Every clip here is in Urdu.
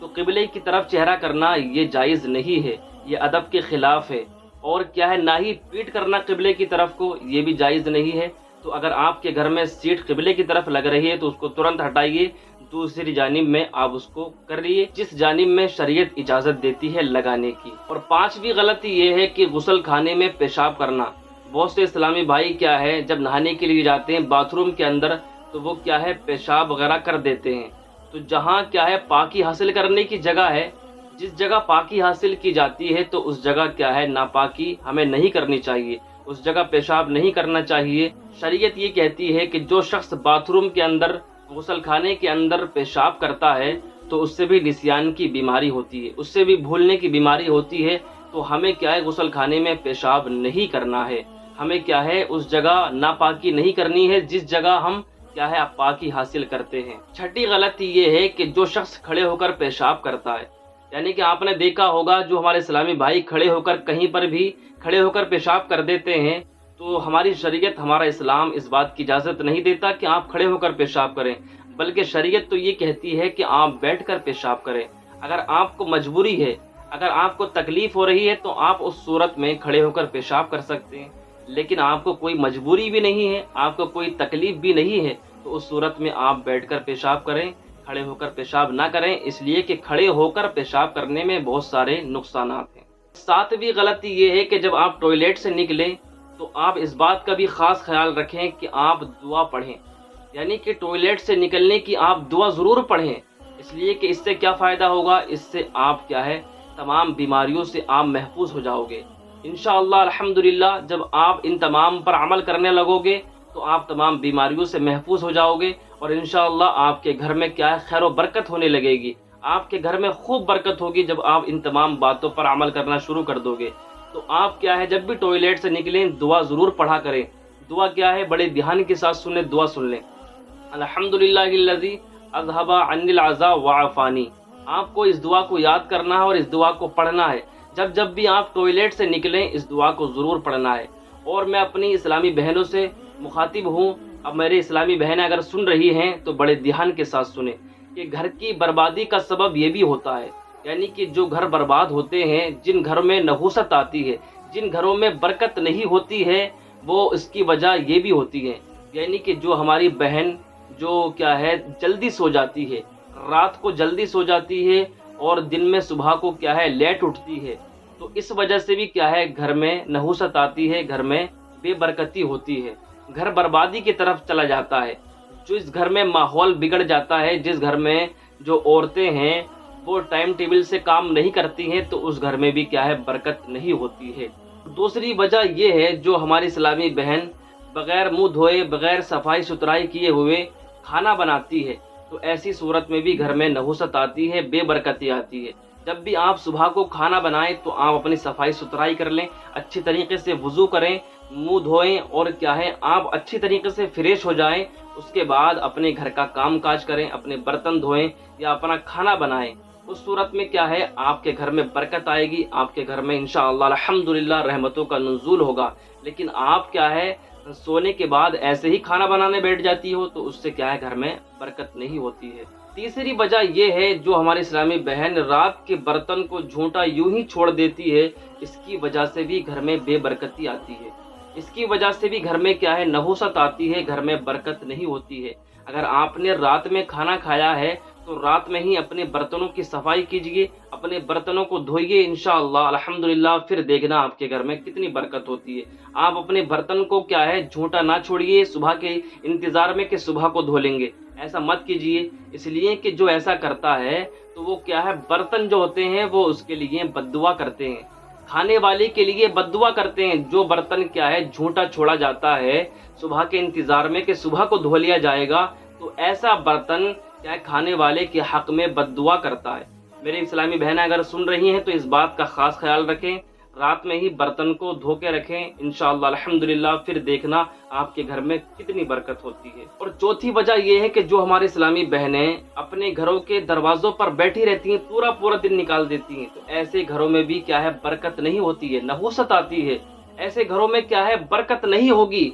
تو قبلے کی طرف چہرہ کرنا یہ جائز نہیں ہے، یہ ادب کے خلاف ہے، اور کیا ہے نہ ہی پیٹ کرنا قبلے کی طرف کو، یہ بھی جائز نہیں ہے۔ تو اگر آپ کے گھر میں سیٹ قبلے کی طرف لگ رہی ہے تو اس کو ترنت ہٹائیے، دوسری جانب میں آپ اس کو کر لیے جس جانب میں شریعت اجازت دیتی ہے لگانے کی۔ اور پانچویں غلطی یہ ہے کہ غسل خانے میں پیشاب کرنا۔ بہت سے اسلامی بھائی کیا ہے جب نہانے کے لیے جاتے ہیں باتھ روم کے اندر تو وہ کیا ہے پیشاب وغیرہ کر دیتے ہیں۔ تو جہاں کیا ہے پاکی حاصل کرنے کی جگہ ہے، جس جگہ پاکی حاصل کی جاتی ہے تو اس جگہ کیا ہے ناپاکی ہمیں نہیں کرنی چاہیے، اس جگہ پیشاب نہیں کرنا چاہیے۔ شریعت یہ کہتی ہے کہ جو شخص باتھ روم کے اندر، غسل خانے کے اندر پیشاب کرتا ہے تو اس سے بھی نسیان کی بیماری ہوتی ہے، اس سے بھی بھولنے کی بیماری ہوتی ہے۔ تو ہمیں کیا ہے غسل خانے میں پیشاب نہیں کرنا ہے، ہمیں کیا ہے اس جگہ ناپاکی نہیں کرنی ہے جس جگہ ہم کیا ہے پاکی حاصل کرتے ہیں۔ چھٹی غلطی یہ ہے کہ جو شخص کھڑے ہو کر پیشاب کرتا ہے، یعنی کہ آپ نے دیکھا ہوگا جو ہمارے اسلامی بھائی کھڑے ہو کر کہیں پر بھی کھڑے ہو کر پیشاب کر دیتے ہیں، تو ہماری شریعت، ہمارا اسلام اس بات کی اجازت نہیں دیتا کہ آپ کھڑے ہو کر پیشاب کریں، بلکہ شریعت تو یہ کہتی ہے کہ آپ بیٹھ کر پیشاب کریں۔ اگر آپ کو مجبوری ہے، اگر آپ کو تکلیف ہو رہی ہے تو آپ اس صورت میں کھڑے ہو کر پیشاب کر سکتے ہیں، لیکن آپ کو کوئی مجبوری بھی نہیں ہے، آپ کو کوئی تکلیف بھی نہیں ہے تو اس صورت میں آپ بیٹھ کر پیشاب کریں، کھڑے ہو کر پیشاب نہ کریں، اس لیے کہ کھڑے ہو کر پیشاب کرنے میں بہت سارے نقصانات ہیں۔ ساتویں غلطی یہ ہے کہ جب آپ ٹوائلٹ سے نکلیں تو آپ اس بات کا بھی خاص خیال رکھیں کہ آپ دعا پڑھیں، یعنی کہ ٹوائلٹ سے نکلنے کی آپ دعا ضرور پڑھیں، اس لیے کہ اس سے کیا فائدہ ہوگا، اس سے آپ کیا ہے تمام بیماریوں سے آپ محفوظ ہو جاؤ گے انشاءاللہ۔ الحمدللہ جب آپ ان تمام پر عمل کرنے لگو گے تو آپ تمام بیماریوں سے محفوظ ہو جاؤ گے، اور انشاءاللہ آپ کے گھر میں کیا ہے خیر و برکت ہونے لگے گی، آپ کے گھر میں خوب برکت ہوگی جب آپ ان تمام باتوں پر عمل کرنا شروع کر دو گے۔ تو آپ کیا ہے جب بھی ٹوائلٹ سے نکلیں دعا ضرور پڑھا کریں۔ دعا کیا ہے بڑے دھیان کے ساتھ سنیں، دعا سن لیں، الحمدللہ الذی اذھب عنی العزا وعافانی۔ آپ کو اس دعا کو یاد کرنا ہے اور اس دعا کو پڑھنا ہے، جب بھی آپ ٹوائلٹ سے نکلیں اس دعا کو ضرور پڑھنا ہے۔ اور میں اپنی اسلامی بہنوں سے مخاطب ہوں، اب میرے اسلامی بہنیں اگر سن رہی ہیں تو بڑے دھیان کے ساتھ سنیں کہ گھر کی بربادی کا سبب یہ بھی ہوتا ہے، یعنی کہ جو گھر برباد ہوتے ہیں، جن گھروں میں نحوست آتی ہے، جن گھروں میں برکت نہیں ہوتی ہے، وہ اس کی وجہ یہ بھی ہوتی ہے، یعنی کہ جو ہماری بہن جو کیا ہے جلدی سو جاتی ہے، رات کو جلدی سو جاتی ہے اور دن میں صبح کو کیا ہے لیٹ اٹھتی ہے، تو اس وجہ سے بھی کیا ہے گھر میں نحوست آتی ہے، گھر میں بے برکتی ہوتی ہے، گھر بربادی کی طرف چلا جاتا ہے۔ جو اس گھر میں ماحول بگڑ جاتا ہے، جس گھر میں جو عورتیں ہیں وہ ٹائم ٹیبل سے کام نہیں کرتی ہیں تو اس گھر میں بھی کیا ہے برکت نہیں ہوتی ہے۔ دوسری وجہ یہ ہے جو ہماری اسلامی بہن بغیر منہ دھوئے، بغیر صفائی ستھرائی کیے ہوئے کھانا بناتی ہے، تو ایسی صورت میں بھی گھر میں نحوست آتی ہے، بے برکتی آتی ہے۔ جب بھی آپ صبح کو کھانا بنائیں تو آپ اپنی صفائی ستھرائی کر لیں، اچھی طریقے سے وضو کریں، منہ دھوئیں اور کیا ہے آپ اچھی طریقے سے فریش ہو جائیں، اس کے بعد اپنے گھر کا کام کاج کریں، اپنے برتن دھوئیں یا اپنا کھانا بنائیں۔ اس صورت میں کیا ہے آپ کے گھر میں برکت آئے گی، آپ کے گھر میں انشاءاللہ الحمدللہ رحمتوں کا نزول ہوگا۔ لیکن آپ کیا ہے سونے کے بعد ایسے ہی کھانا بنانے بیٹھ جاتی ہو تو اس سے کیا ہے گھر میں برکت نہیں ہوتی ہے۔ تیسری وجہ یہ ہے جو ہماری اسلامی بہن رات کے برتن کو جھونٹا یوں ہی چھوڑ دیتی ہے، اس کی وجہ سے بھی گھر میں بے برکتی آتی ہے، اس کی وجہ سے بھی گھر میں کیا ہے نحوست آتی ہے، گھر میں برکت نہیں ہوتی ہے۔ اگر آپ نے رات میں کھانا کھایا ہے تو رات میں ہی اپنے برتنوں کی صفائی کیجئے، اپنے برتنوں کو دھوئیے انشاءاللہ الحمدللہ، پھر دیکھنا آپ کے گھر میں کتنی برکت ہوتی ہے۔ آپ اپنے برتن کو کیا ہے جھوٹا نہ چھوڑیے صبح کے انتظار میں کہ صبح کو دھو لیں گے، ایسا مت کیجئے، اس لیے کہ جو ایسا کرتا ہے تو وہ کیا ہے برتن جو ہوتے ہیں وہ اس کے لیے بد دعا کرتے ہیں، کھانے والے کے لیے بد دعا کرتے ہیں۔ جو برتن کیا ہے جھوٹا چھوڑا جاتا ہے صبح کے انتظار میں کہ صبح کو دھو لیا جائے گا، تو ایسا برتن کیا ہے کھانے والے کے حق میں بد دعا کرتا ہے۔ میرے اسلامی بہنیں اگر سن رہی ہیں تو اس بات کا خاص خیال رکھیں، رات میں ہی برتن کو دھو کے رکھیں انشاءاللہ الحمدللہ، پھر دیکھنا آپ کے گھر میں کتنی برکت ہوتی ہے۔ اور چوتھی وجہ یہ ہے کہ جو ہماری اسلامی بہنیں اپنے گھروں کے دروازوں پر بیٹھی رہتی ہیں، پورا دن نکال دیتی ہیں، تو ایسے گھروں میں بھی کیا ہے برکت نہیں ہوتی ہے، نحوست آتی ہے، ایسے گھروں میں کیا ہے برکت نہیں ہوگی۔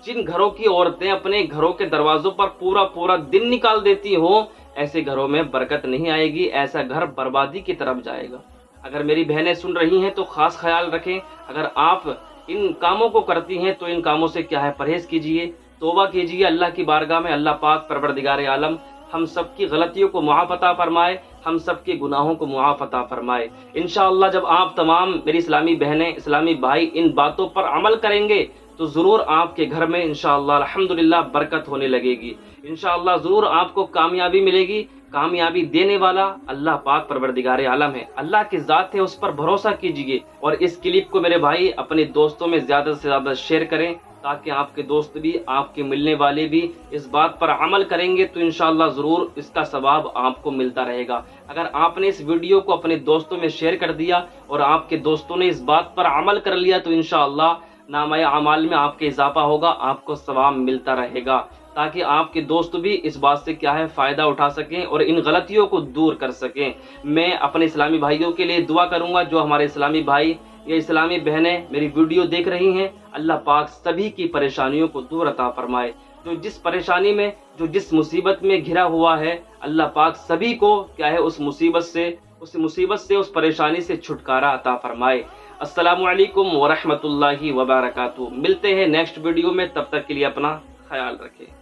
جن گھروں کی عورتیں اپنے گھروں کے دروازوں پر پورا دن نکال دیتی ہوں، ایسے گھروں میں برکت نہیں آئے گی، ایسا گھر بربادی کی طرف جائے گا۔ اگر میری بہنیں سن رہی ہیں تو خاص خیال رکھیں، اگر آپ ان کاموں کو کرتی ہیں تو ان کاموں سے کیا ہے پرہیز کیجئے، توبہ کیجئے اللہ کی بارگاہ میں۔ اللہ پاک پروردگار عالم ہم سب کی غلطیوں کو معاف عطا فرمائے، ہم سب کے گناہوں کو معاف عطا فرمائے۔ انشاءاللہ جب آپ تمام میری اسلامی بہنیں، اسلامی بھائی ان باتوں پر عمل کریں گے تو ضرور آپ کے گھر میں انشاءاللہ الحمدللہ برکت ہونے لگے گی، انشاءاللہ ضرور آپ کو کامیابی ملے گی۔ کامیابی دینے والا اللہ پاک پروردگار عالم ہے، اللہ کی ذات ہے، اس پر بھروسہ کیجئے۔ اور اس کلپ کو میرے بھائی اپنے دوستوں میں زیادہ سے زیادہ شیئر کریں، تاکہ آپ کے دوست بھی، آپ کے ملنے والے بھی اس بات پر عمل کریں گے تو انشاءاللہ ضرور اس کا ثواب آپ کو ملتا رہے گا۔ اگر آپ نے اس ویڈیو کو اپنے دوستوں میں شیئر کر دیا اور آپ کے دوستوں نے اس بات پر عمل کر لیا تو انشاءاللہ نامہ اعمال میں آپ کے اضافہ ہوگا، آپ کو ثواب ملتا رہے گا، تاکہ آپ کے دوست بھی اس بات سے کیا ہے فائدہ اٹھا سکیں اور ان غلطیوں کو دور کر سکیں۔ میں اپنے اسلامی بھائیوں کے لیے دعا کروں گا، جو ہمارے اسلامی بھائی یا اسلامی بہنیں میری ویڈیو دیکھ رہی ہیں، اللہ پاک سبھی کی پریشانیوں کو دور عطا فرمائے۔ جو جس پریشانی میں، جو جس مصیبت میں گھرا ہوا ہے، اللہ پاک سبھی کو کیا ہے اس مصیبت سے، اس پریشانی سے چھٹکارا عطا فرمائے۔ السلام علیکم ورحمۃ اللہ وبرکاتہ۔ ملتے ہیں نیکسٹ ویڈیو میں، تب تک کے لیے اپنا خیال رکھیں۔